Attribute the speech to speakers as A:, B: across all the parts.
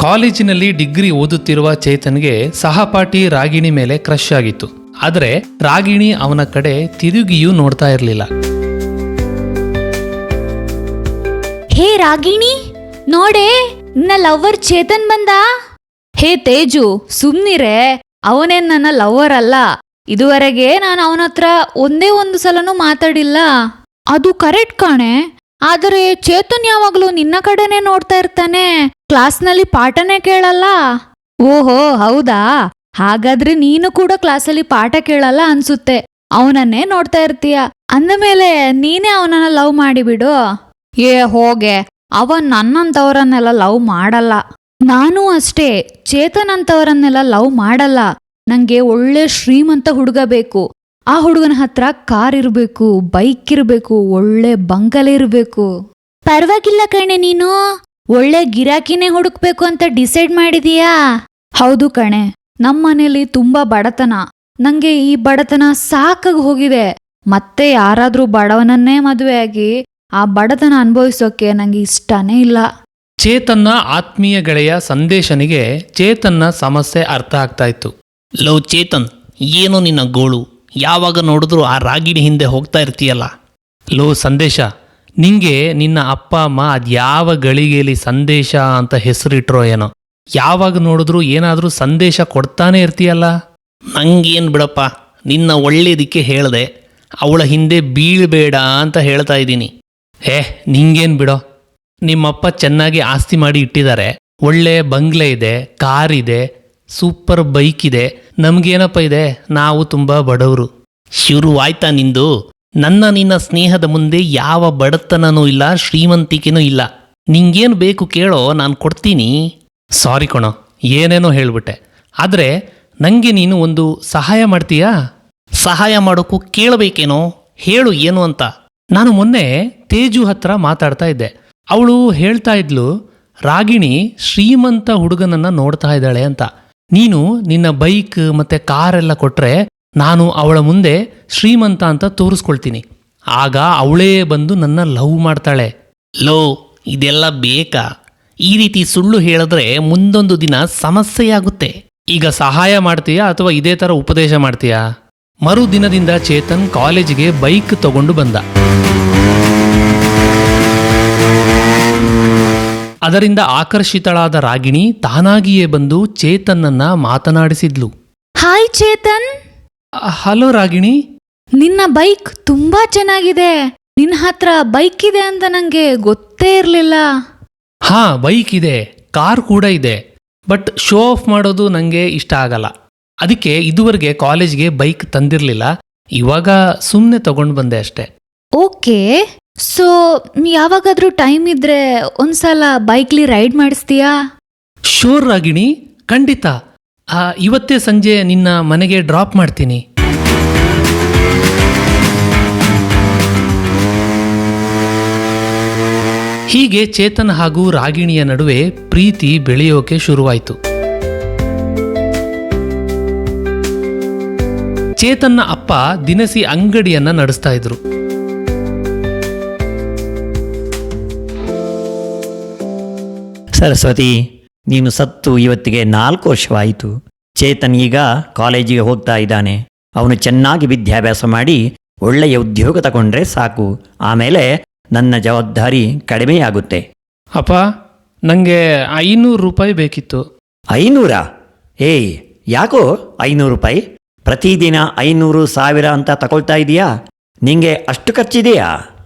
A: ಕಾಲೇಜಿನಲ್ಲಿ ಡಿಗ್ರಿ ಓದುತ್ತಿರುವ ಚೇತನ್ಗೆ ಸಹಪಾಠಿ ರಾಗಿಣಿ ಮೇಲೆ ಕ್ರಶ್ ಆಗಿತ್ತು. ಆದರೆ ರಾಗಿಣಿ ಅವನ ಕಡೆ ತಿರುಗಿಯೂ ನೋಡ್ತಾ ಇರಲಿಲ್ಲ.
B: ಹೇ ರಾಗಿಣಿ, ನೋಡೆ ನನ್ನ ಲವ್ವರ್ ಚೇತನ್ ಬಂದ. ಹೇ ತೇಜು, ಸುಮ್ನಿರೆ, ಅವನೇನ್ ನನ್ನ ಲವ್ವರ್ ಅಲ್ಲ. ಇದುವರೆಗೆ ನಾನು ಅವನ ಹತ್ರ ಒಂದೇ ಒಂದು ಸಲನೂ ಮಾತಾಡಿಲ್ಲ. ಅದು ಕರೆಕ್ಟ್ ಕಾಣೆ, ಆದರೆ ಚೇತನ್ ಯಾವಾಗ್ಲೂ ನಿನ್ನ ಕಡೆನೆ ನೋಡ್ತಾ ಇರ್ತಾನೆ, ಕ್ಲಾಸ್ನಲ್ಲಿ ಪಾಠನೇ ಕೇಳಲ್ಲ. ಓಹೋ ಹೌದಾ, ಹಾಗಾದ್ರೆ ನೀನು ಕೂಡ ಕ್ಲಾಸಲ್ಲಿ ಪಾಠ ಕೇಳಲ್ಲ ಅನ್ಸುತ್ತೆ, ಅವನನ್ನೇ ನೋಡ್ತಾ ಇರ್ತೀಯ. ಅಂದಮೇಲೆ ನೀನೇ ಅವನನ್ನ ಲವ್ ಮಾಡಿಬಿಡು. ಏ ಹೋಗೆ, ಅವನ್ ನನ್ನಂತವರನ್ನೆಲ್ಲ ಲವ್ ಮಾಡಲ್ಲ. ನಾನೂ ಅಷ್ಟೇ, ಚೇತನ್ ಅಂತವರನ್ನೆಲ್ಲ ಲವ್ ಮಾಡಲ್ಲ. ನಂಗೆ ಒಳ್ಳೆ ಶ್ರೀಮಂತ ಹುಡುಗ ಬೇಕು. ಆ ಹುಡುಗನ ಹತ್ರ ಕಾರ್ ಇರ್ಬೇಕು, ಬೈಕ್ ಇರ್ಬೇಕು, ಒಳ್ಳೆ ಬಂಗಲೆ ಇರ್ಬೇಕು. ಪರವಾಗಿಲ್ಲ ಕಣೆ, ನೀನು ಒಳ್ಳೆ ಗಿರಾಕಿನೇ ಹುಡುಕ್ಬೇಕು ಅಂತ ಡಿಸೈಡ್ ಮಾಡಿದೀಯಾ? ಹೌದು ಕಣೆ, ನಮ್ಮನೇಲಿ ತುಂಬಾ ಬಡತನ. ನಂಗೆ ಈ ಬಡತನ ಸಾಕಾಗಿ ಹೋಗಿದೆ. ಮತ್ತೆ ಯಾರಾದ್ರೂ ಬಡವನನ್ನೇ ಮದುವೆ ಆಗಿ ಆ ಬಡತನ ಅನುಭವಿಸೋಕೆ ನಂಗೆ ಇಷ್ಟನೇ ಇಲ್ಲ.
A: ಚೇತನ್ನ ಆತ್ಮೀಯ ಗೆಳೆಯ ಸಂದೇಶನಿಗೆ ಚೇತನ್ನ ಸಮಸ್ಯೆ ಅರ್ಥ ಆಗ್ತಾ ಇತ್ತು.
C: ಲವ್ ಚೇತನ್, ಏನು ನಿನ್ನ ಗೋಳು? ಯಾವಾಗ ನೋಡಿದ್ರೂ ಆ ರಾಗಿಣಿ ಹಿಂದೆ ಹೋಗ್ತಾ ಇರ್ತೀಯಲ್ಲ.
A: ಲೋ ಸಂದೇಶ, ನಿಂಗೆ ನಿನ್ನ ಅಪ್ಪ ಅಮ್ಮ ಅದ್ಯಾವ ಗಳಿಗೆಯಲ್ಲಿ ಸಂದೇಶ ಅಂತ ಹೆಸರಿಟ್ರೋ ಏನೋ, ಯಾವಾಗ ನೋಡಿದ್ರೂ ಏನಾದರೂ ಸಂದೇಶ ಕೊಡ್ತಾನೆ ಇರ್ತೀಯಲ್ಲ.
C: ನಂಗೇನು ಬಿಡಪ್ಪ, ನಿನ್ನ ಒಳ್ಳೇದಕ್ಕೆ ಹೇಳ್ದೆ, ಅವಳ ಹಿಂದೆ ಬೀಳ್ಬೇಡ ಅಂತ ಹೇಳ್ತಾ ಇದ್ದೀನಿ.
A: ನಿಂಗೇನು ಬಿಡೋ, ನಿಮ್ಮಪ್ಪ ಚೆನ್ನಾಗಿ ಆಸ್ತಿ ಮಾಡಿ ಇಟ್ಟಿದ್ದಾರೆ. ಒಳ್ಳೆ ಬಂಗ್ಲೆ ಇದೆ, ಕಾರ್ ಇದೆ, ಸೂಪರ್ ಬೈಕ್ ಇದೆ. ನಮ್ಗೇನಪ್ಪ ಇದೆ, ನಾವು ತುಂಬ ಬಡವರು.
C: ಶುರುವಾಯ್ತಾ ನಿಂದು? ನಿನ್ನ ಸ್ನೇಹದ ಮುಂದೆ ಯಾವ ಬಡತನನೂ ಇಲ್ಲ, ಶ್ರೀಮಂತಿಕೆನೂ ಇಲ್ಲ. ನಿಂಗೇನು ಬೇಕು ಕೇಳೋ, ನಾನು ಕೊಡ್ತೀನಿ.
A: ಸಾರಿ ಕಣೋ, ಏನೇನೋ ಹೇಳ್ಬಿಟ್ಟೆ. ಆದರೆ ನನಗೆ ನೀನು ಒಂದು ಸಹಾಯ ಮಾಡ್ತೀಯಾ?
C: ಸಹಾಯ ಮಾಡೋಕ್ಕೂ ಕೇಳಬೇಕೇನೋ, ಹೇಳು ಏನು ಅಂತ.
A: ನಾನು ಮೊನ್ನೆ ತೇಜು ಹತ್ರ ಮಾತಾಡ್ತಾ ಇದ್ದೆ. ಅವಳು ಹೇಳ್ತಾ ಇದ್ಲು, ರಾಗಿಣಿ ಶ್ರೀಮಂತ ಹುಡುಗನನ್ನ ನೋಡ್ತಾ ಇದ್ದಾಳೆ ಅಂತ. ನೀನು ನಿನ್ನ ಬೈಕ್ ಮತ್ತೆ ಕಾರೆಲ್ಲ ಕೊಟ್ರೆ ನಾನು ಅವಳ ಮುಂದೆ ಶ್ರೀಮಂತ ಅಂತ ತೋರಿಸ್ಕೊಳ್ತೀನಿ. ಆಗ ಅವಳೇ ಬಂದು ನನ್ನ ಲವ್ ಮಾಡ್ತಾಳೆ.
C: ಲೋ, ಇದೆಲ್ಲ ಬೇಕಾ? ಈ ರೀತಿ ಸುಳ್ಳು ಹೇಳಿದ್ರೆ ಮುಂದೊಂದು ದಿನ ಸಮಸ್ಯೆಯಾಗುತ್ತೆ.
A: ಈಗ ಸಹಾಯ ಮಾಡ್ತೀಯಾ ಅಥವಾ ಇದೇ ಥರ ಉಪದೇಶ ಮಾಡ್ತೀಯಾ? ಮರುದಿನದಿಂದ ಚೇತನ್ ಕಾಲೇಜಿಗೆ ಬೈಕ್ ತಗೊಂಡು ಬಂದ. ಅದರಿಂದ ಆಕರ್ಷಿತಳಾದ ರಾಗಿಣಿ ತಾನಾಗಿಯೇ ಬಂದು ಚೇತನ್ನನ್ನ ಮಾತನಾಡಿಸಿದ್ಲು.
B: ಹಾಯ್ ಚೇತನ್.
A: ಹಲೋ ರಾಗಿಣಿ.
B: ನಿನ್ನ ಬೈಕ್ ತುಂಬಾ ಚೆನ್ನಾಗಿದೆ. ನಿನ್ನ ಹತ್ರ ಬೈಕ್ ಇದೆ ಅಂತ ನಂಗೆ ಗೊತ್ತೇ ಇರಲಿಲ್ಲ.
A: ಹಾ, ಬೈಕ್ ಇದೆ, ಕಾರ್ ಕೂಡ ಇದೆ. ಬಟ್ ಶೋ ಆಫ್ ಮಾಡೋದು ನನಗೆ ಇಷ್ಟ ಆಗಲ್ಲ. ಅದಕ್ಕೆ ಇದುವರೆಗೆ ಕಾಲೇಜ್ಗೆ ಬೈಕ್ ತಂದಿರಲಿಲ್ಲ. ಇವಾಗ ಸುಮ್ಮನೆ ತಗೊಂಡು ಬಂದೆ ಅಷ್ಟೆ.
B: ಓಕೆ, ಸೊ ಯಾವಾಗಾದ್ರೂ ಟೈಮ್ ಇದ್ರೆ ಒಂದ್ಸಲ ಬೈಕ್ಲಿ ರೈಡ್ ಮಾಡಿಸ್ತೀಯಾ?
A: ಶೋರ್ ರಾಗಿಣಿ, ಖಂಡಿತ. ಇವತ್ತೇ ಸಂಜೆ ನಿನ್ನ ಮನೆಗೆ ಡ್ರಾಪ್ ಮಾಡ್ತೀನಿ. ಹೀಗೆ ಚೇತನ್ ಹಾಗೂ ರಾಗಿಣಿಯ ನಡುವೆ ಪ್ರೀತಿ ಬೆಳೆಯೋಕೆ ಶುರುವಾಯಿತು. ಚೇತನ್ನ ಅಪ್ಪ ದಿನಸಿ ಅಂಗಡಿಯನ್ನ ನಡೆಸ್ತಾ ಇದ್ರು.
D: ಸರಸ್ವತಿ, ನೀನು ಸತ್ತು ಇವತ್ತಿಗೆ 4 ವರ್ಷವಾಯಿತು. ಚೇತನ್ ಈಗ ಕಾಲೇಜಿಗೆ ಹೋಗ್ತಾ ಇದ್ದಾನೆ. ಅವನು ಚೆನ್ನಾಗಿ ವಿದ್ಯಾಭ್ಯಾಸ ಮಾಡಿ ಒಳ್ಳೆಯ ಉದ್ಯೋಗ ತಗೊಂಡ್ರೆ ಸಾಕು. ಆಮೇಲೆ ನನ್ನ ಜವಾಬ್ದಾರಿ ಕಡಿಮೆಯಾಗುತ್ತೆ.
A: ಅಪ್ಪ, ನನಗೆ 500 ರೂಪಾಯಿ ಬೇಕಿತ್ತು.
D: 500? ಏಯ್, ಯಾಕೋ 500 ರೂಪಾಯಿ? ಪ್ರತಿದಿನ 500, 1000 ಅಂತ ತಗೊಳ್ತಾ ಇದೀಯಾ? ನಿಂಗೆ ಅಷ್ಟು ಖರ್ಚಿದೆಯಾ?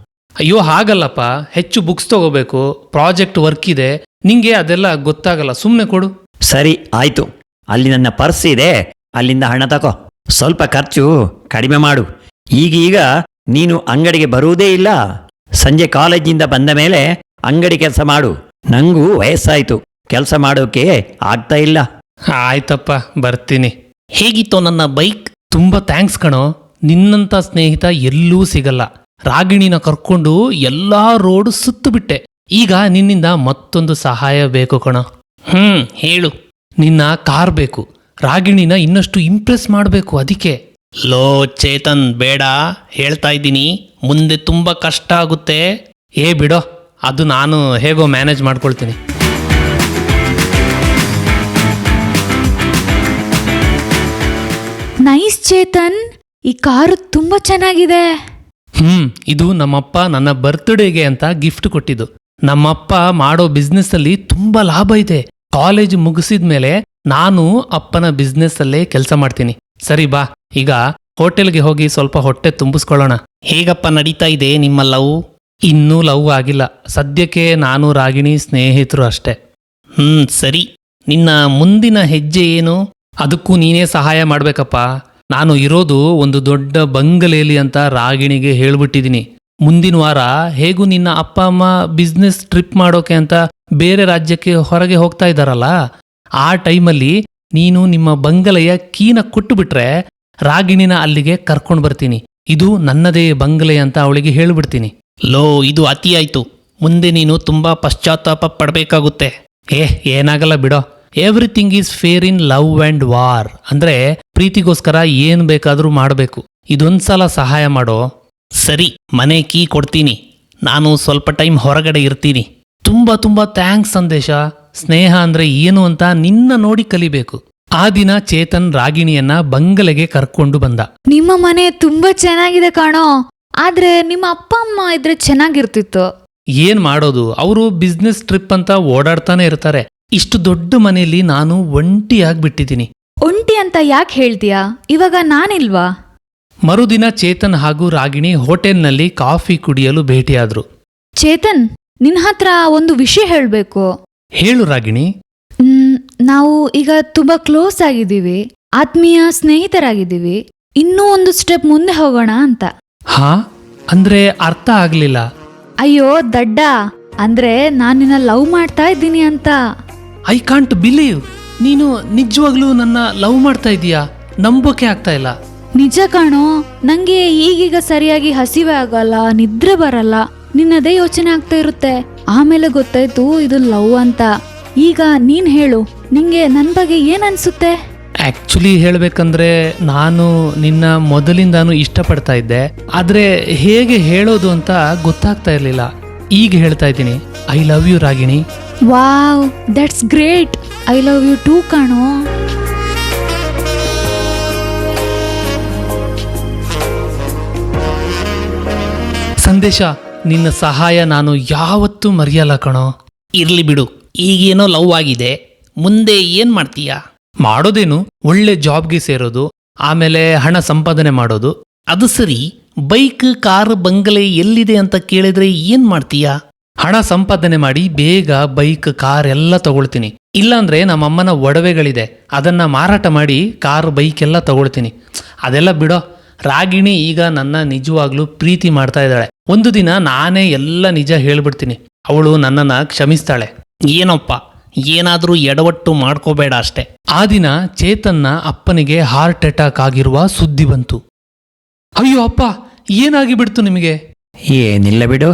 A: ಅಯ್ಯೋ ಹಾಗಲ್ಲಪ್ಪ, ಹೆಚ್ಚು ಬುಕ್ಸ್ ತಗೋಬೇಕು, ಪ್ರಾಜೆಕ್ಟ್ ವರ್ಕ್ ಇದೆ. ನಿಂಗೆ ಅದೆಲ್ಲ ಗೊತ್ತಾಗಲ್ಲ, ಸುಮ್ಮನೆ ಕೊಡು.
D: ಸರಿ ಆಯ್ತು, ಅಲ್ಲಿ ನನ್ನ ಪರ್ಸ್ ಇದೆ, ಅಲ್ಲಿಂದ ಹಣ ತಗೋ. ಸ್ವಲ್ಪ ಖರ್ಚು ಕಡಿಮೆ ಮಾಡು. ಈಗೀಗ ನೀನು ಅಂಗಡಿಗೆ ಬರುವುದೇ ಇಲ್ಲ. ಸಂಜೆ ಕಾಲೇಜಿಂದ ಬಂದ ಮೇಲೆ ಅಂಗಡಿ ಕೆಲಸ ಮಾಡು. ನಂಗೂ ವಯಸ್ಸಾಯಿತು, ಕೆಲಸ ಮಾಡೋಕೆ ಆಗ್ತಾ ಇಲ್ಲ.
A: ಆಯ್ತಪ್ಪ, ಬರ್ತೀನಿ.
C: ಹೇಗಿತ್ತೋ ನನ್ನ ಬೈಕ್?
A: ತುಂಬ ಥ್ಯಾಂಕ್ಸ್ ಕಣೋ. ನಿನ್ನಂಥ ಸ್ನೇಹಿತ ಎಲ್ಲೂ ಸಿಗಲ್ಲ. ರಾಗಿಣಿನ ಕರ್ಕೊಂಡು ಎಲ್ಲಾ ರೋಡ್ ಸುತ್ತು ಬಿಟ್ಟೆ. ಈಗ ನಿನ್ನಿಂದ ಮತ್ತೊಂದು ಸಹಾಯ ಬೇಕು ಕಣೋ.
C: ಹೇಳು.
A: ನಿನ್ನ ಕಾರ್ ಬೇಕು. ರಾಗಿಣಿನ ಇನ್ನಷ್ಟು ಇಂಪ್ರೆಸ್ ಮಾಡಬೇಕು, ಅದಕ್ಕೆ.
C: ಲೋ ಚೇತನ್, ಬೇಡ, ಹೇಳ್ತಾ ಇದ್ದೀನಿ, ಮುಂದೆ ತುಂಬ ಕಷ್ಟ ಆಗುತ್ತೆ.
A: ಬಿಡೋ, ಅದು ನಾನು ಹೇಗೋ ಮ್ಯಾನೇಜ್ ಮಾಡ್ಕೊಳ್ತೀನಿ.
B: ನೈಸ್ ಚೇತನ್, ಈ ಕಾರು ತುಂಬಾ ಚೆನ್ನಾಗಿದೆ.
A: ಇದು ನಮ್ಮಪ್ಪ ನನ್ನ ಬರ್ತ್ಡೇಗೆ ಅಂತ ಗಿಫ್ಟ್ ಕೊಟ್ಟಿದ್ದು. ನಮ್ಮಪ್ಪ ಮಾಡೋ ಬಿಸ್ನೆಸ್ ಅಲ್ಲಿ ತುಂಬಾ ಲಾಭ ಇದೆ. ಕಾಲೇಜ್ ಮುಗಿಸಿದ್ಮೇಲೆ ನಾನು ಅಪ್ಪನ ಬಿಸ್ನೆಸ್ ಅಲ್ಲೇ ಕೆಲಸ ಮಾಡ್ತೀನಿ. ಸರಿ ಬಾ, ಈಗ ಹೋಟೆಲ್ಗೆ ಹೋಗಿ ಸ್ವಲ್ಪ ಹೊಟ್ಟೆ ತುಂಬಿಸ್ಕೊಳ್ಳೋಣ.
C: ಹೇಗಪ್ಪ ನಡೀತಾ ಇದೆ ನಿಮ್ಮ ಲವ್?
A: ಇನ್ನೂ ಲವ್ ಆಗಿಲ್ಲ. ಸದ್ಯಕ್ಕೆ ನಾನು ರಾಗಿಣಿ ಸ್ನೇಹಿತರು ಅಷ್ಟೆ.
C: ಸರಿ. ನಿನ್ನ ಮುಂದಿನ ಹೆಜ್ಜೆ ಏನು?
A: ಅದಕ್ಕೂ ನೀನೇ ಸಹಾಯ ಮಾಡ್ಬೇಕಪ್ಪ. ನಾನು ಇರೋದು ಒಂದು ದೊಡ್ಡ ಬಂಗಲೆಯಲ್ಲಿ ಅಂತ ರಾಗಿಣಿಗೆ ಹೇಳ್ಬಿಟ್ಟಿದ್ದೀನಿ. ಮುಂದಿನ ವಾರ ಹೇಗೂ ನಿನ್ನ ಅಪ್ಪ ಅಮ್ಮ ಬಿಸ್ನೆಸ್ ಟ್ರಿಪ್ ಮಾಡೋಕೆ ಅಂತ ಬೇರೆ ರಾಜ್ಯಕ್ಕೆ ಹೊರಗೆ ಹೋಗ್ತಾ ಇದ್ದಾರಲ್ಲ, ಆ ಟೈಮಲ್ಲಿ ನೀನು ನಿಮ್ಮ ಬಂಗಲೆಯ ಕೀನ ಕೊಟ್ಟುಬಿಟ್ರೆ ರಾಗಿಣಿನ ಅಲ್ಲಿಗೆ ಕರ್ಕೊಂಡು ಬರ್ತೀನಿ. ಇದು ನನ್ನದೇ ಬಂಗಲೆ ಅಂತ ಅವಳಿಗೆ ಹೇಳ್ಬಿಡ್ತೀನಿ.
C: ಲೋ, ಇದು ಅತಿಯಾಯ್ತು. ಮುಂದೆ ನೀನು ತುಂಬಾ ಪಶ್ಚಾತ್ತಾಪ ಪಡಬೇಕಾಗುತ್ತೆ.
A: ಏನಾಗಲ್ಲ ಬಿಡೋ. Everything is fair in love and war. ಅಂದ್ರೆ ಪ್ರೀತಿಗೋಸ್ಕರ ಏನ್ ಬೇಕಾದ್ರೂ ಮಾಡಬೇಕು. ಇದೊಂದ್ಸಲ ಸಹಾಯ ಮಾಡೋ.
C: ಸರಿ, ಮನೆ ಕೀ ಕೊಡ್ತೀನಿ. ನಾನು ಸ್ವಲ್ಪ ಟೈಮ್ ಹೊರಗಡೆ ಇರ್ತೀನಿ.
A: ತುಂಬಾ ತುಂಬಾ ಥ್ಯಾಂಕ್ಸ್ ಸಂದೇಶ. ಸ್ನೇಹ ಅಂದ್ರೆ ಏನು ಅಂತ ನಿನ್ನ ನೋಡಿ ಕಲಿಬೇಕು. ಆ ದಿನ ಚೇತನ್ ರಾಗಿಣಿಯನ್ನ ಬಂಗಲೆಗೆ ಕರ್ಕೊಂಡು ಬಂದ.
B: ನಿಮ್ಮ ಮನೆ ತುಂಬಾ ಚೆನ್ನಾಗಿದೆ ಕಾಣೋ, ಆದ್ರೆ ನಿಮ್ಮ ಅಪ್ಪ ಅಮ್ಮ ಇದ್ರೆ ಚೆನ್ನಾಗಿರ್ತಿತ್ತು.
A: ಏನ್ ಮಾಡೋದು, ಅವರು ಬಿಸ್ನೆಸ್ ಟ್ರಿಪ್ ಅಂತ ಓಡಾಡ್ತಾನೆ ಇರ್ತಾರೆ. ಇಷ್ಟು ದೊಡ್ಡ ಮನೆಯಲ್ಲಿ ನಾನು ಒಂಟಿಯಾಗ್ಬಿಟ್ಟಿದ್ದೀನಿ.
B: ಒಂಟಿ ಅಂತ ಯಾಕೆ ಹೇಳ್ತೀಯಾ? ಇವಾಗ ನಾನಿಲ್ವಾ?
A: ಮರುದಿನ ಚೇತನ್ ಹಾಗೂ ರಾಗಿಣಿ ಹೋಟೆಲ್ನಲ್ಲಿ ಕಾಫಿ ಕುಡಿಯಲು ಭೇಟಿಯಾದ್ರು.
B: ಚೇತನ್, ನಿನ್ ಹತ್ರ ಒಂದು ವಿಷಯ ಹೇಳ್ಬೇಕು.
A: ಹೇಳು ರಾಗಿಣಿ.
B: ನಾವು ಈಗ ತುಂಬಾ ಕ್ಲೋಸ್ ಆಗಿದ್ದೀವಿ, ಆತ್ಮೀಯ ಸ್ನೇಹಿತರಾಗಿದ್ದೀವಿ. ಇನ್ನೂ ಒಂದು ಸ್ಟೆಪ್ ಮುಂದೆ ಹೋಗೋಣ ಅಂತ.
A: ಹಾ ಅಂದ್ರೆ ಅರ್ಥ ಆಗ್ಲಿಲ್ಲ.
B: ಅಯ್ಯೋ ದಡ್ಡ, ಅಂದ್ರೆ ನಾನು ನಿನ್ನ ಲವ್ ಮಾಡ್ತಾ ಇದ್ದೀನಿ ಅಂತ.
A: I can't believe. ನೀನು ನಿಜವಾಗ್ಲೂ ನನ್ನ ಲವ್ ಮಾಡ್ತಾ ಇದೀಯಾ? ನಂಬೋಕೆ ಆಗ್ತಾ ಇಲ್ಲ.
B: ನಿಜ ಕಾಣೋ, ನಂಗೆ ಈಗೀಗ ಸರಿಯಾಗಿ ಹಸಿವೆ ಆಗಲ್ಲ, ನಿದ್ರೆ ಬರಲ್ಲ, ನಿನ್ನದೇ ಯೋಚನೆ ಆಗ್ತಾ ಇರುತ್ತೆ. ಆಮೇಲೆ ಗೊತ್ತಾಯ್ತು ಇದು ಲವ್ ಅಂತ. ಈಗ ನೀನ್ ಹೇಳು, ನಿಂಗೆ ನನ್ ಬಗ್ಗೆ ಏನ್ ಅನ್ಸುತ್ತೆ?
A: ಆಕ್ಚುಲಿ ಹೇಳ್ಬೇಕಂದ್ರೆ ನಾನು ನಿನ್ನ ಮೊದಲಿಂದಾನು ಇಷ್ಟಪಡ್ತಾ ಇದ್ದೆ, ಆದ್ರೆ ಹೇಗೆ ಹೇಳೋದು ಅಂತ ಗೊತ್ತಾಗ್ತಾ ಇರ್ಲಿಲ್ಲ. ಈಗ ಹೇಳ್ತಾ ಇದ್ದೀನಿ, I love you Ragini.
B: Wow, that's great. I love you too ಕಾಣೋ.
A: ಸಂದೇಶ, ನಿನ್ನ ಸಹಾಯ ನಾನು ಯಾವತ್ತೂ ಮರೆಯಲ್ಲ ಕಣೋ.
C: ಇರ್ಲಿ ಬಿಡು, ಈಗೇನೋ ಲವ್ ಆಗಿದೆ, ಮುಂದೆ ಏನ್ ಮಾಡ್ತೀಯಾ?
A: ಮಾಡೋದೇನು, ಒಳ್ಳೆ ಜಾಬ್ಗೆ ಸೇರೋದು, ಆಮೇಲೆ ಹಣ ಸಂಪಾದನೆ ಮಾಡೋದು.
C: ಅದು ಸರಿ, ಬೈಕ್, ಕಾರ್, ಬಂಗಲೆ ಎಲ್ಲಿದೆ ಅಂತ ಕೇಳಿದ್ರೆ ಏನ್ ಮಾಡ್ತೀಯಾ?
A: ಹಣ ಸಂಪಾದನೆ ಮಾಡಿ ಬೇಗ ಬೈಕ್, ಕಾರ್ ಎಲ್ಲ ತಗೊಳ್ತೀನಿ. ಇಲ್ಲಾಂದ್ರೆ ನಮ್ಮಮ್ಮನ ಒಡವೆಗಳಿದೆ, ಅದನ್ನ ಮಾರಾಟ ಮಾಡಿ ಕಾರ್, ಬೈಕ್ ಎಲ್ಲ ತಗೊಳ್ತೀನಿ. ಅದೆಲ್ಲ ಬಿಡೋ. ರಾಗಿಣಿ ಈಗ ನನ್ನ ನಿಜವಾಗ್ಲೂ ಪ್ರೀತಿ ಮಾಡ್ತಾ ಇದ್ದಾಳೆ. ಒಂದು ದಿನ ನಾನೇ ಎಲ್ಲ ನಿಜ ಹೇಳ್ಬಿಡ್ತೀನಿ. ಅವಳು ನನ್ನನ್ನ ಕ್ಷಮಿಸ್ತಾಳೆ.
C: ಏನಪ್ಪ, ಏನಾದ್ರೂ ಎಡವಟ್ಟು ಮಾಡ್ಕೋಬೇಡ ಅಷ್ಟೆ.
A: ಆ ದಿನ ಚೇತನ್ನ ಅಪ್ಪನಿಗೆ ಹಾರ್ಟ್ ಅಟ್ಯಾಕ್ ಆಗಿರುವ ಸುದ್ದಿ ಬಂತು. ಅಯ್ಯೋ ಅಪ್ಪ, ಏನಾಗಿ ಬಿಡ್ತು ನಿಮಗೆ?
D: ಏನಿಲ್ಲ ಬಿಡು,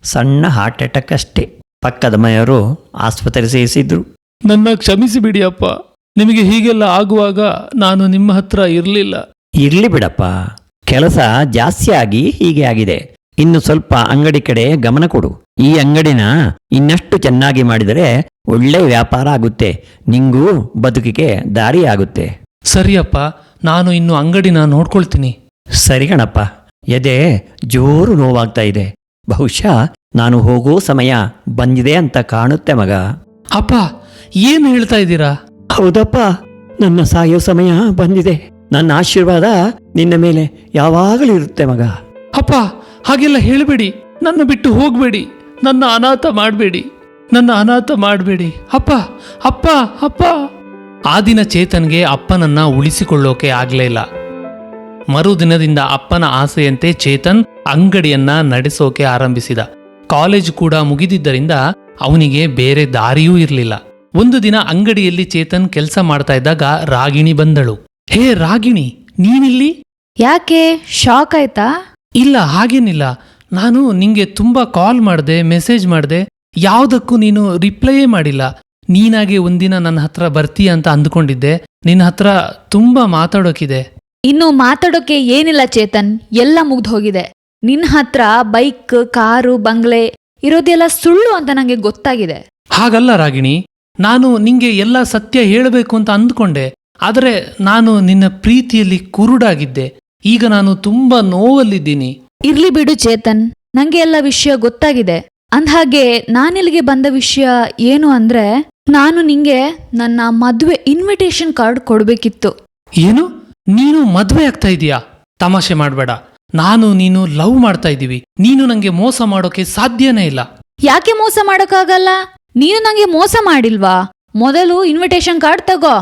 D: ಸಣ್ಣ ಹಾರ್ಟ್ ಅಟ್ಯಾಕ್ ಅಷ್ಟೇ. ಪಕ್ಕದ ಮನೆಯವರು ಆಸ್ಪತ್ರೆ ಸೇರಿಸಿದ್ರು.
A: ನನ್ನ ಕ್ಷಮಿಸಿ ಬಿಡಿ ಅಪ್ಪ. ನಿಮಗೆ ಹೀಗೆಲ್ಲ ಆಗುವಾಗ ನಾನು ನಿಮ್ಮ ಹತ್ರ ಇರಲಿಲ್ಲ.
D: ಇರ್ಲಿ ಬಿಡಪ್ಪ, ಕೆಲಸ ಜಾಸ್ತಿ ಆಗಿ ಹೀಗೆ ಆಗಿದೆ. ಇನ್ನು ಸ್ವಲ್ಪ ಅಂಗಡಿ ಕಡೆ ಗಮನ ಕೊಡು. ಈ ಅಂಗಡಿನ ಇನ್ನಷ್ಟು ಚೆನ್ನಾಗಿ ಮಾಡಿದರೆ ಒಳ್ಳೆ ವ್ಯಾಪಾರ ಆಗುತ್ತೆ, ನಿಂಗೂ ಬದುಕಿಗೆ ದಾರಿ ಆಗುತ್ತೆ.
A: ಸರಿಯಪ್ಪ, ನಾನು ಇನ್ನು ಅಂಗಡಿನ ನೋಡ್ಕೊಳ್ತೀನಿ.
D: ಸರಿ ಕಣಪ್ಪ, ಎದೆ ಜೋರು ನೋವಾಗ್ತಾ ಇದೆ. ಬಹುಶಃ ನಾನು ಹೋಗೋ ಸಮಯ ಬಂದಿದೆ ಅಂತ ಕಾಣುತ್ತೆ ಮಗ.
A: ಅಪ್ಪ, ಏನು ಹೇಳ್ತಾ ಇದ್ದೀರಾ?
D: ಹೌದಪ್ಪ, ನನ್ನ ಸಾಯೋ ಸಮಯ ಬಂದಿದೆ. ನನ್ನ ಆಶೀರ್ವಾದ ನಿನ್ನ ಮೇಲೆ ಯಾವಾಗಲೂ ಇರುತ್ತೆ ಮಗ.
A: ಅಪ್ಪ, ಹಾಗೆಲ್ಲ ಹೇಳಬೇಡಿ. ನನ್ನ ಬಿಟ್ಟು ಹೋಗಬೇಡಿ. ನನ್ನ ಅನಾಥ ಮಾಡಬೇಡಿ. ನನ್ನ ಅನಾಥ ಮಾಡಬೇಡಿ. ಅಪ್ಪ ಅಪ್ಪ ಅಪ್ಪ. ಆ ದಿನ ಚೇತನ್ಗೆ ಅಪ್ಪನನ್ನ ಉಳಿಸಿಕೊಳ್ಳೋಕೆ ಆಗ್ಲೇ ಇಲ್ಲ. ಮರುದಿನದಿಂದ ಅಪ್ಪನ ಆಸೆಯಂತೆ ಚೇತನ್ ಅಂಗಡಿಯನ್ನ ನಡೆಸೋಕೆ ಆರಂಭಿಸಿದ. ಕಾಲೇಜ್ ಕೂಡ ಮುಗಿದಿದ್ದರಿಂದ ಅವನಿಗೆ ಬೇರೆ ದಾರಿಯೂ ಇರಲಿಲ್ಲ. ಒಂದು ದಿನ ಅಂಗಡಿಯಲ್ಲಿ ಚೇತನ್ ಕೆಲಸ ಮಾಡ್ತಾ ಇದ್ದಾಗ ರಾಗಿಣಿ ಬಂದಳು. ಹೇ ರಾಗಿಣಿ, ನೀನಿಲ್ಲಿ?
B: ಯಾಕೆ, ಶಾಕ್ ಆಯ್ತಾ?
A: ಇಲ್ಲ, ಹಾಗೇನಿಲ್ಲ. ನಾನು ನಿಂಗೆ ತುಂಬಾ ಕಾಲ್ ಮಾಡಿದೆ, ಮೆಸೇಜ್ ಮಾಡಿದೆ, ಯಾವುದಕ್ಕೂ ನೀನು ರಿಪ್ಲೈಯೇ ಮಾಡಿಲ್ಲ. ನೀನಾಗೆ ಒಂದಿನ ನನ್ನ ಹತ್ರ ಬರ್ತೀಯ ಅಂತ ಅಂದ್ಕೊಂಡಿದ್ದೆ. ನಿನ್ನ ಹತ್ರ ತುಂಬಾ ಮಾತಾಡೋಕಿದೆ.
B: ಇನ್ನು ಮಾತಾಡೋಕೆ ಏನಿಲ್ಲ ಚೇತನ್, ಎಲ್ಲ ಮುಗ್ದು ಹೋಗಿದೆ. ನಿನ್ನ ಹತ್ರ ಬೈಕ್, ಕಾರು, ಬಂಗ್ಲೆ ಇರೋದೆಲ್ಲ ಸುಳ್ಳು ಅಂತ ನಂಗೆ ಗೊತ್ತಾಗಿದೆ.
A: ಹಾಗಲ್ಲ ರಾಗಿಣಿ, ನಾನು ನಿಂಗೆ ಎಲ್ಲ ಸತ್ಯ ಹೇಳಬೇಕು ಅಂತ ಅಂದ್ಕೊಂಡೆ. ಆದರೆ ನಾನು ನಿನ್ನ ಪ್ರೀತಿಯಲ್ಲಿ ಕುರುಡಾಗಿದ್ದೆ. ಈಗ ನಾನು ತುಂಬಾ ನೋವಲ್ಲಿದ್ದೀನಿ.
B: ಇರ್ಲಿ ಬಿಡು ಚೇತನ್, ನಂಗೆ ಎಲ್ಲ ವಿಷಯ ಗೊತ್ತಾಗಿದೆ. ಅಂದ್ಹಾಗೆ ನಾನಿಲ್ಲಿಗೆ ಬಂದ ವಿಷಯ ಏನು ಅಂದ್ರೆ, ನಾನು ನಿಂಗೆ ನನ್ನ ಮದುವೆ ಇನ್ವಿಟೇಷನ್ ಕಾರ್ಡ್ ಕೊಡ್ಬೇಕಿತ್ತು.
A: ಏನು? ನೀನು ಮದ್ವೆ ಆಗ್ತಾ ಇದೀಯಾ? ತಮಾಷೆ ಮಾಡಬೇಡ. ನಾನು ನೀನು ಲವ್ ಮಾಡ್ತಾ ಇದ್ದೀವಿ. ನೀನು ನಂಗೆ ಮೋಸ ಮಾಡೋಕೆ ಸಾಧ್ಯನೇ ಇಲ್ಲ.
B: ಯಾಕೆ ಮೋಸ ಮಾಡೋಕ್ಕಾಗಲ್ಲ? ನೀನು ನಂಗೆ ಮೋಸ ಮಾಡಿಲ್ವಾ? ಮೊದಲು ಇನ್ವಿಟೇಷನ್ ಕಾರ್ಡ್ ತಗೋ.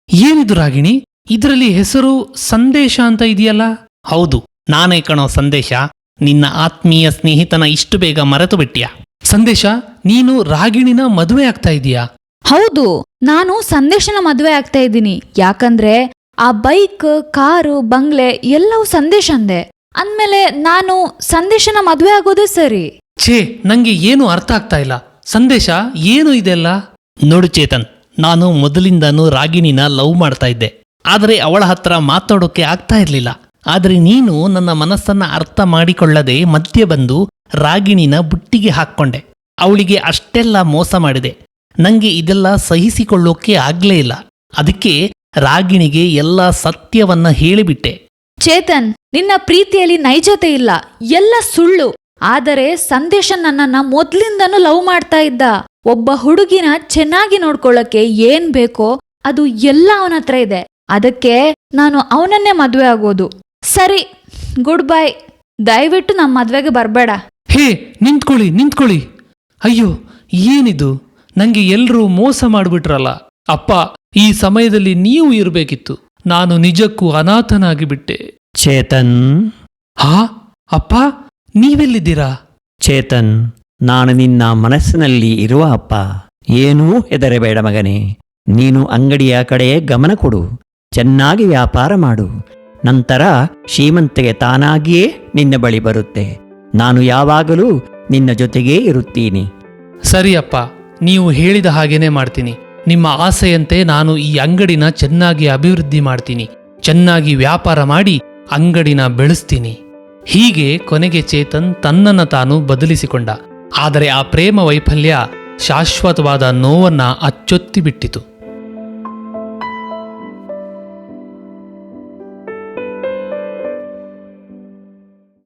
A: ಏನಿದು ರಾಗಿಣಿ, ಇದರಲ್ಲಿ ಹೆಸರು ಸಂದೇಶ ಅಂತ ಇದೆಯಲ್ಲ?
C: ಹೌದು, ನಾನೇ ಕಣೋ ಸಂದೇಶ. ನಿನ್ನ ಆತ್ಮೀಯ ಸ್ನೇಹಿತನ ಇಷ್ಟು ಬೇಗ ಮರೆತು ಬಿಟ್ಯಾ?
A: ಸಂದೇಶ, ನೀನು ರಾಗಿಣಿನ ಮದುವೆ ಆಗ್ತಾ ಇದೀಯಾ?
B: ಹೌದು, ನಾನು ಸಂದೇಶನ ಮದುವೆ ಆಗ್ತಾ ಇದ್ದೀನಿ. ಯಾಕಂದ್ರೆ ಆ ಬೈಕ್, ಕಾರು, ಬಂಗ್ಲೆ ಎಲ್ಲವೂ ಸಂದೇಶ ಅಂದೆ. ಅಂದ್ಮೇಲೆ ನಾನು ಸಂದೇಶನ ಮದುವೆ ಆಗೋದೇ ಸರಿ.
A: ಛೇ, ನಂಗೆ ಏನು ಅರ್ಥ ಆಗ್ತಾ ಇಲ್ಲ. ಸಂದೇಶ, ಏನು ಇದೆಲ್ಲ?
C: ನೋಡು ಚೇತನ್, ನಾನು ಮೊದಲಿಂದನೂ ರಾಗಿಣಿನ ಲವ್ ಮಾಡ್ತಾ ಇದ್ದೆ. ಆದರೆ ಅವಳ ಹತ್ರ ಮಾತಾಡೋಕೆ ಆಗ್ತಾ ಇರ್ಲಿಲ್ಲ. ಆದರೆ ನೀನು ನನ್ನ ಮನಸ್ಸನ್ನ ಅರ್ಥ ಮಾಡಿಕೊಳ್ಳದೆ ಮಧ್ಯೆ ಬಂದು ರಾಗಿಣಿನ ಬುಟ್ಟಿಗೆ ಹಾಕ್ಕೊಂಡೆ. ಅವಳಿಗೆ ಅಷ್ಟೆಲ್ಲ ಮೋಸ ಮಾಡಿದೆ. ನಂಗೆ ಇದೆಲ್ಲ ಸಹಿಸಿಕೊಳ್ಳೋಕೆ ಆಗ್ಲೇ ಇಲ್ಲ. ಅದಕ್ಕೆ ರಾಗಿಣಿಗೆ ಎಲ್ಲ ಸತ್ಯವನ್ನ ಹೇಳಿಬಿಟ್ಟೆ.
B: ಚೇತನ್, ನಿನ್ನ ಪ್ರೀತಿಯಲ್ಲಿ ನೈಜತೆ ಇಲ್ಲ, ಎಲ್ಲ ಸುಳ್ಳು. ಆದರೆ ಸಂದೇಶ ನನ್ನನ್ನ ಮೊದ್ಲಿಂದನೂ ಲವ್ ಮಾಡ್ತಾ ಇದ್ದ. ಒಬ್ಬ ಹುಡುಗಿನ ಚೆನ್ನಾಗಿ ನೋಡ್ಕೊಳ್ಳಕ್ಕೆ ಏನ್ ಬೇಕೋ ಅದು ಎಲ್ಲ ಅವನ ಹತ್ರ ಇದೆ. ಅದಕ್ಕೆ ನಾನು ಅವನನ್ನೇ ಮದ್ವೆ ಆಗೋದು. ಸರಿ, ಗುಡ್ ಬೈ. ದಯವಿಟ್ಟು ನಮ್ಮ ಮದ್ವೆಗೆ ಬರ್ಬೇಡ.
A: ಹೇ, ನಿಂತ್ಕೊಳ್ಳಿ. ಅಯ್ಯೋ, ಏನಿದು? ನಂಗೆ ಎಲ್ರೂ ಮೋಸ ಮಾಡ್ಬಿಟ್ರಲ್ಲ. ಅಪ್ಪ, ಈ ಸಮಯದಲ್ಲಿ ನೀವು ಇರಬೇಕಿತ್ತು. ನಾನು ನಿಜಕ್ಕೂ ಅನಾಥನಾಗಿ ಬಿಟ್ಟೆ.
D: ಚೇತನ್,
A: ಹಾ ಅಪ್ಪ, ನೀವೆಲ್ಲಿದ್ದೀರಾ?
D: ಚೇತನ್, ನಾನು ನಿನ್ನ ಮನಸ್ಸಿನಲ್ಲಿ ಇರುವ ಅಪ್ಪ. ಏನೂ ಹೆದರಬೇಡ ಮಗನೇ. ನೀನು ಅಂಗಡಿಯ ಕಡೆ ಗಮನ ಕೊಡು, ಚೆನ್ನಾಗಿ ವ್ಯಾಪಾರ ಮಾಡು. ನಂತರ ಶ್ರೀಮಂತಿಗೆ ತಾನಾಗಿಯೇ ನಿನ್ನ ಬಳಿ ಬರುತ್ತೆ. ನಾನು ಯಾವಾಗಲೂ ನಿನ್ನ ಜೊತೆಗೇ ಇರುತ್ತೀನಿ.
A: ಸರಿ ಅಪ್ಪ, ನೀವು ಹೇಳಿದ ಹಾಗೇನೆ ಮಾಡ್ತೀನಿ. ನಿಮ್ಮ ಆಸೆಯಂತೆ ನಾನು ಈ ಅಂಗಡಿನ ಚೆನ್ನಾಗಿ ಅಭಿವೃದ್ಧಿ ಮಾಡ್ತೀನಿ. ಚೆನ್ನಾಗಿ ವ್ಯಾಪಾರ ಮಾಡಿ ಅಂಗಡಿನ ಬೆಳೆಸ್ತೀನಿ. ಹೀಗೆ ಕೊನೆಗೆ ಚೇತನ್ ತನ್ನನ್ನು ತಾನು ಬದಲಿಸಿಕೊಂಡ. ಆದರೆ ಆ ಪ್ರೇಮ ವೈಫಲ್ಯ ಶಾಶ್ವತವಾದ ನೋವನ್ನ ಅಚ್ಚೊತ್ತಿ ಬಿಟ್ಟಿತು.